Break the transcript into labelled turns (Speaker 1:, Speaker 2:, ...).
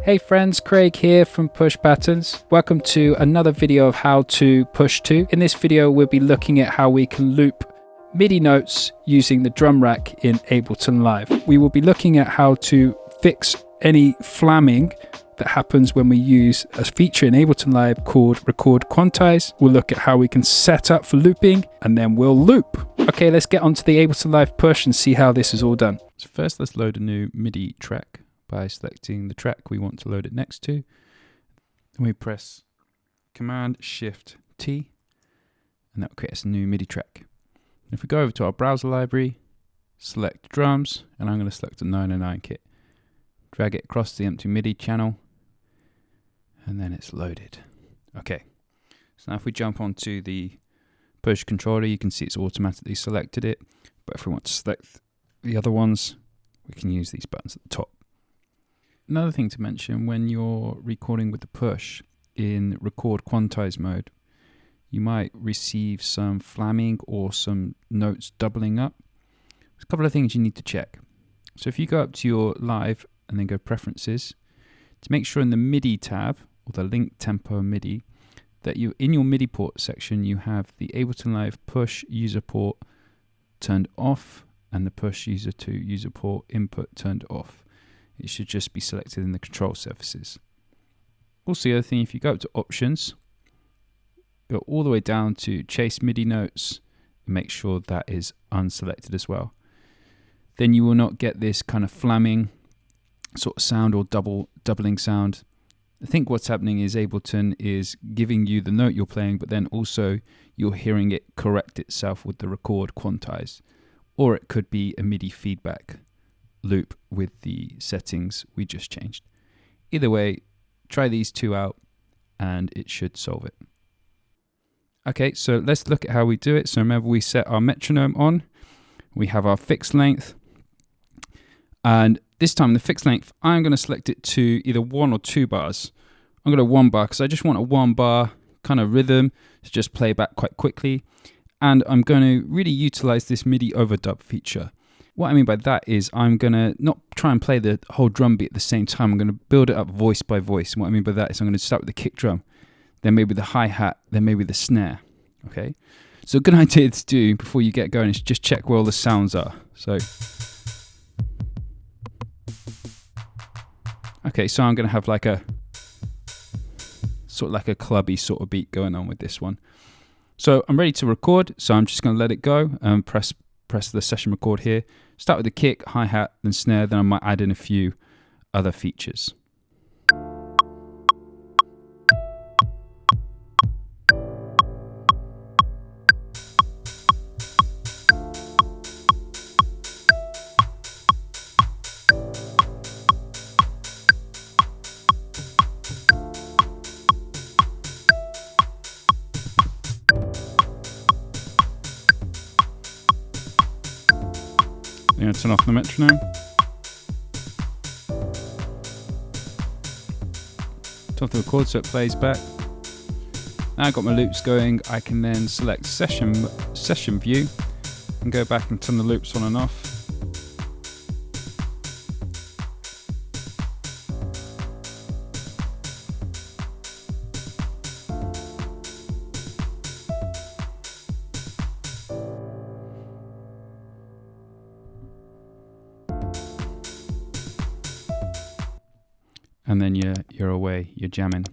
Speaker 1: Hey friends, Craig here from Push Patterns. Welcome to another video of how to push to. In this video, we'll be looking at how we can loop MIDI notes using the drum rack in Ableton Live. We will be looking at how to fix any flamming that happens when we use a feature in Ableton Live called Record Quantize. We'll look at how we can set up for looping and then we'll loop. Okay, let's get onto the Ableton Live push and see how this is all done. So first, let's load a new MIDI track by selecting the track we want to load it next to. Then we press Command-Shift-T and that will create us a new MIDI track. If we go over to our browser library, select drums, and I'm going to select a 909 kit. Drag it across the empty MIDI channel, and then it's loaded. Okay, so now if we jump onto the push controller, you can see it's automatically selected it. But if we want to select the other ones, we can use these buttons at the top. Another thing to mention when you're recording with the push in record quantize mode, you might receive some flamming or some notes doubling up. There's a couple of things you need to check. So if you go up to your live and then go preferences, to make sure in the MIDI tab or the link tempo MIDI that you in your MIDI port section you have the Ableton Live push user port turned off and the push user to user port input turned off. It should just be selected in the control surfaces. Also, the other thing, if you go up to options, go all the way down to chase MIDI notes and make sure that is unselected as well. Then you will not get this kind of flamming sort of sound or doubling sound. I think what's happening is Ableton is giving you the note you're playing, but then also you're hearing it correct itself with the record quantize. Or it could be a MIDI feedback loop with the settings we just changed. Either way, try these two out and it should solve it. Okay, so let's look at how we do it. So remember, we set our metronome on. We have our fixed length. And this time the fixed length, I'm going to select it to either 1 or 2 bars. I'm going to 1 bar because I just want a 1 bar kind of rhythm to just play back quite quickly. And I'm going to really utilize this MIDI overdub feature. What I mean by that is I'm going to not try and play the whole drum beat at the same time. I'm going to build it up voice by voice. And what I mean by that is I'm going to start with the kick drum, then maybe the hi-hat, then maybe the snare. Okay, so a good idea to do before you get going is just check where all the sounds are. So, okay, so I'm going to have like a sort of like a clubby sort of beat going on with this one. So I'm ready to record, so I'm just going to let it go and press the session record here. Start with the kick, hi-hat, then snare, then I might add in a few other features. I'm going to turn off the metronome. Turn off the record so it plays back. Now I've got my loops going, I can then select session view and go back and turn the loops on and off. And then you're away, you're jamming.